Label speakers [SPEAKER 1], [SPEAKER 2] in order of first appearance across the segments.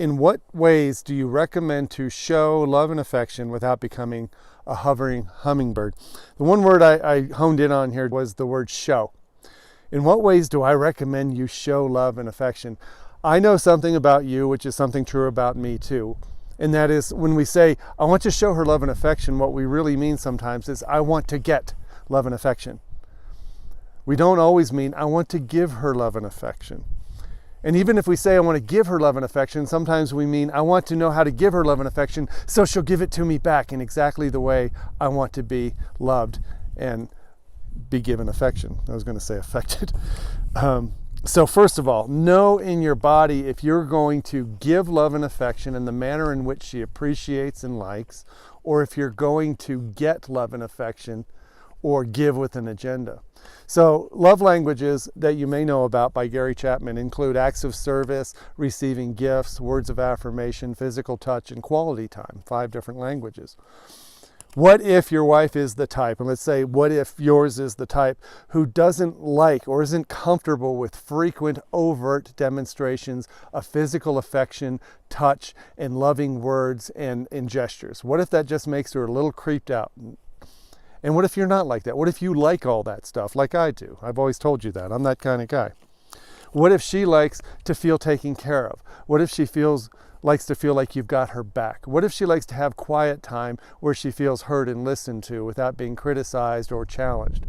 [SPEAKER 1] in what ways do you recommend to show love and affection without becoming a hovering hummingbird? The one word I honed in on here was the word show. In what ways do I recommend you show love and affection? I know something about you, which is something true about me too. And that is when we say, I want to show her love and affection, what we really mean sometimes is I want to get love and affection. We don't always mean I want to give her love and affection. And even if we say I want to give her love and affection, sometimes we mean I want to know how to give her love and affection so she'll give it to me back in exactly the way I want to be loved and be given affection. I was going to say affected. So first of all, know in your body if you're going to give love and affection in the manner in which she appreciates and likes, or if you're going to get love and affection or give with an agenda. So love languages that you may know about by Gary Chapman include acts of service, receiving gifts, words of affirmation, physical touch, and quality time. 5 different languages. What if your wife is the type, and let's say what if yours is the type who doesn't like or isn't comfortable with frequent overt demonstrations of physical affection, touch, and loving words and gestures? What if that just makes her a little creeped out? And what if you're not like that? What if you like all that stuff like I do? I've always told you that. I'm that kind of guy. What if she likes to feel taken care of? What if she likes to feel like you've got her back? What if she likes to have quiet time where she feels heard and listened to without being criticized or challenged?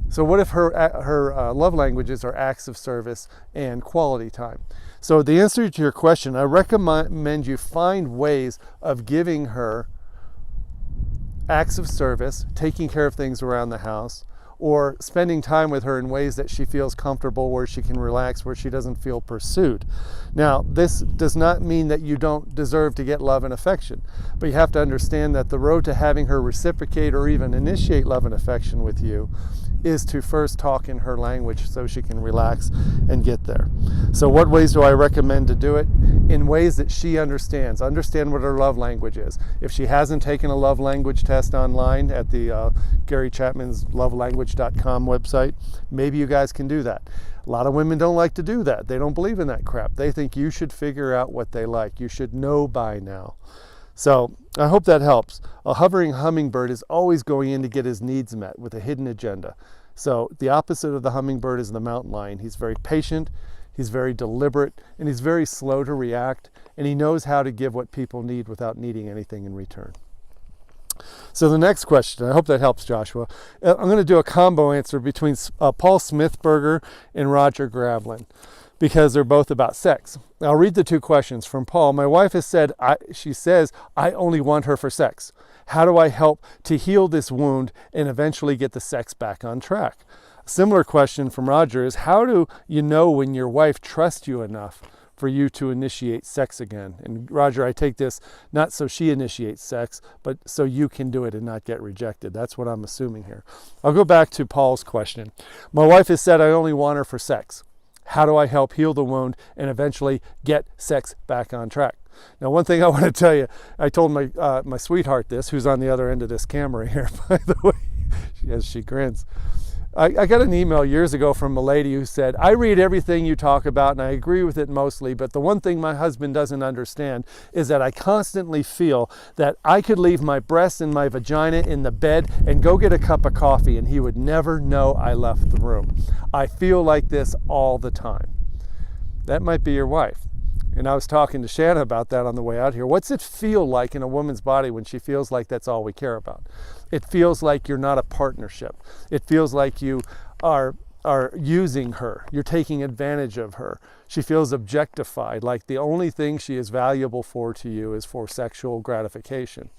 [SPEAKER 1] So what if her love languages are acts of service and quality time? So the answer to your question, I recommend you find ways of giving her acts of service, taking care of things around the house, or spending time with her in ways that she feels comfortable, where she can relax, where she doesn't feel pursued. Now, this does not mean that you don't deserve to get love and affection, but you have to understand that the road to having her reciprocate or even initiate love and affection with you is to first talk in her language so she can relax and get there. So what ways do I recommend to do it? In ways that she understands. Understand what her love language is. If she hasn't taken a love language test online at the Gary Chapman's lovelanguage.com website, maybe you guys can do that. A lot of women don't like to do that. They don't believe in that crap. They think you should figure out what they like. You should know by now. So I hope that helps. A hovering hummingbird is always going in to get his needs met with a hidden agenda. So the opposite of the hummingbird is the mountain lion. He's very patient, he's very deliberate, and he's very slow to react, and he knows how to give what people need without needing anything in return. So the next question, I hope that helps, Joshua. I'm going to do a combo answer between Paul Smithberger and Roger Gravelin, because they're both about sex. I'll read the 2 questions from Paul. My wife has said, she says, I only want her for sex. How do I help to heal this wound and eventually get the sex back on track? A similar question from Roger is, how do you know when your wife trusts you enough for you to initiate sex again? And Roger, I take this not so she initiates sex, but so you can do it and not get rejected. That's what I'm assuming here. I'll go back to Paul's question. My wife has said, I only want her for sex. How do I help heal the wound and eventually get sex back on track? Now, one thing I want to tell you, I told my sweetheart this, who's on the other end of this camera here, by the way, as she grins. I got an email years ago from a lady who said, I read everything you talk about and I agree with it mostly, but the one thing my husband doesn't understand is that I constantly feel that I could leave my breasts and my vagina in the bed and go get a cup of coffee and he would never know I left the room. I feel like this all the time. That might be your wife. And I was talking to Shanna about that on the way out here. What's it feel like in a woman's body when she feels like that's all we care about? It feels like you're not a partnership. It feels like you are using her. You're taking advantage of her. She feels objectified, like the only thing she is valuable for to you is for sexual gratification.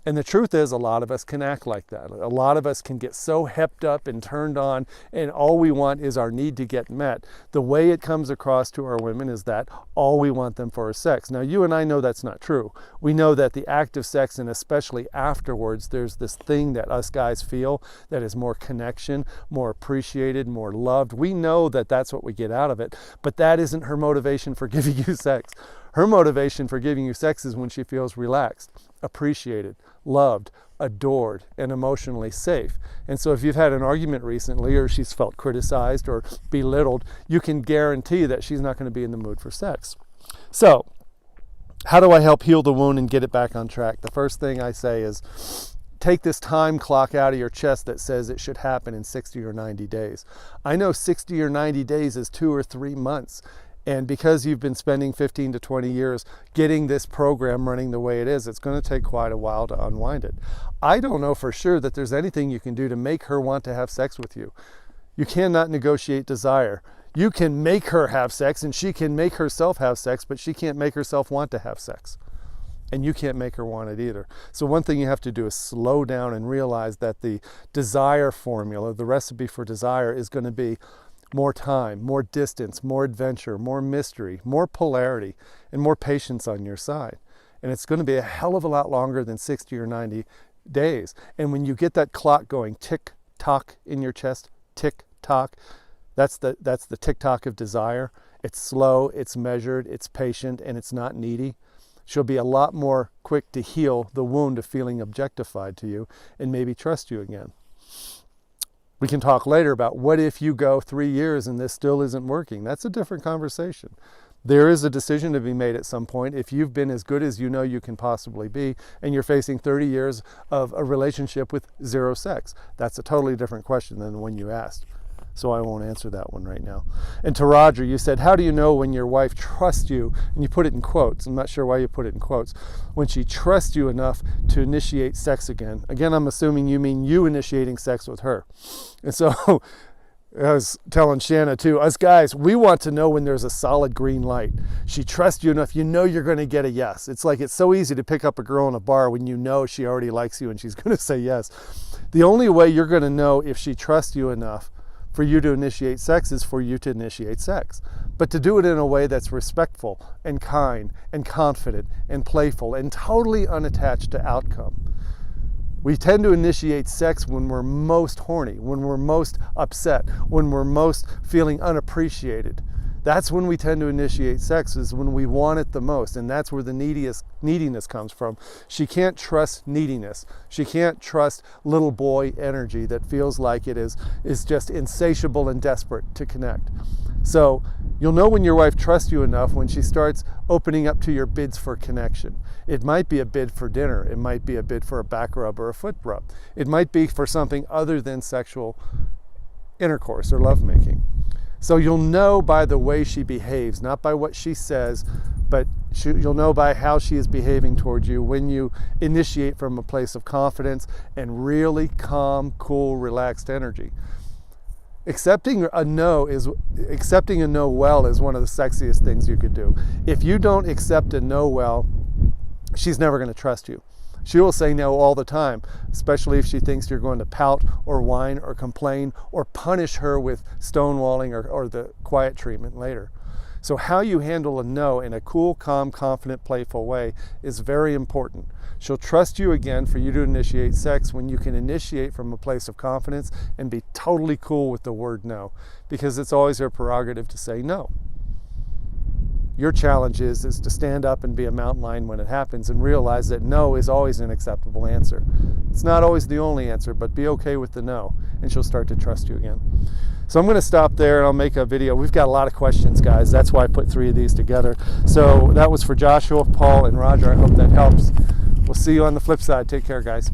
[SPEAKER 1] And the truth is, a lot of us can act like that. A lot of us can get so hepped up and turned on, and all we want is our need to get met. The way it comes across to our women is that all we want them for is sex. Now, you and I know that's not true. We know that the act of sex, and especially afterwards, there's this thing that us guys feel that is more connection, more appreciated, more loved. We know that that's what we get out of it, but that isn't her motivation for giving you sex. Her motivation for giving you sex is when she feels relaxed, appreciated, loved, adored, and emotionally safe. And so if you've had an argument recently or she's felt criticized or belittled, you can guarantee that she's not going to be in the mood for sex. So How do I help heal the wound and get it back on track? The first thing I say is take this time clock out of your chest that says it should happen in 60 or 90 days. I know 60 or 90 days is 2 or 3 months. And because you've been spending 15 to 20 years getting this program running the way it is, it's going to take quite a while to unwind it. I don't know for sure that there's anything you can do to make her want to have sex with you. You cannot negotiate desire. You can make her have sex and she can make herself have sex, but she can't make herself want to have sex. And you can't make her want it either. So one thing you have to do is slow down and realize that the desire formula, the recipe for desire, is going to be more time, more distance, more adventure, more mystery, more polarity, and more patience on your side. And it's going to be a hell of a lot longer than 60 or 90 days. And when you get that clock going, tick-tock in your chest, tick-tock, that's the tick-tock of desire. It's slow, it's measured, it's patient, and it's not needy. She'll be a lot more quick to heal the wound of feeling objectified to you and maybe trust you again. We can talk later about what if you go 3 years and this still isn't working. That's a different conversation. There is a decision to be made at some point. If you've been as good as you know you can possibly be and you're facing 30 years of a relationship with 0 sex, that's a totally different question than the one you asked. So I won't answer that one right now. And to Roger, you said, how do you know when your wife trusts you? And you put it in quotes. I'm not sure why you put it in quotes. When she trusts you enough to initiate sex again. Again, I'm assuming you mean you initiating sex with her. And so I was telling Shanna too, us guys, we want to know when there's a solid green light. She trusts you enough, you know you're going to get a yes. It's like it's so easy to pick up a girl in a bar when you know she already likes you and she's going to say yes. The only way you're going to know if she trusts you enough for you to initiate sex is for you to initiate sex. But to do it in a way that's respectful and kind and confident and playful and totally unattached to outcome. We tend to initiate sex when we're most horny, when we're most upset, when we're most feeling unappreciated. That's when we tend to initiate sex, is when we want it the most, and that's where the neediness comes from. She can't trust neediness. She can't trust little boy energy that feels like it is just insatiable and desperate to connect. So you'll know when your wife trusts you enough when she starts opening up to your bids for connection. It might be a bid for dinner. It might be a bid for a back rub or a foot rub. It might be for something other than sexual intercourse or lovemaking. So you'll know by the way she behaves, not by what she says, but you'll know by how she is behaving towards you when you initiate from a place of confidence and really calm, cool, relaxed energy. Accepting a no well is one of the sexiest things you could do. If you don't accept a no well, she's never going to trust you. She will say no all the time, especially if she thinks you're going to pout or whine or complain or punish her with stonewalling or the quiet treatment later. So how you handle a no in a cool, calm, confident, playful way is very important. She'll trust you again for you to initiate sex when you can initiate from a place of confidence and be totally cool with the word no, because it's always her prerogative to say no. Your challenge is to stand up and be a mountain lion when it happens and realize that no is always an acceptable answer. It's not always the only answer, but be okay with the no, and she'll start to trust you again. So I'm going to stop there and I'll make a video. We've got a lot of questions, guys. That's why I put 3 of these together. So that was for Joshua, Paul, and Roger. I hope that helps. We'll see you on the flip side. Take care, guys.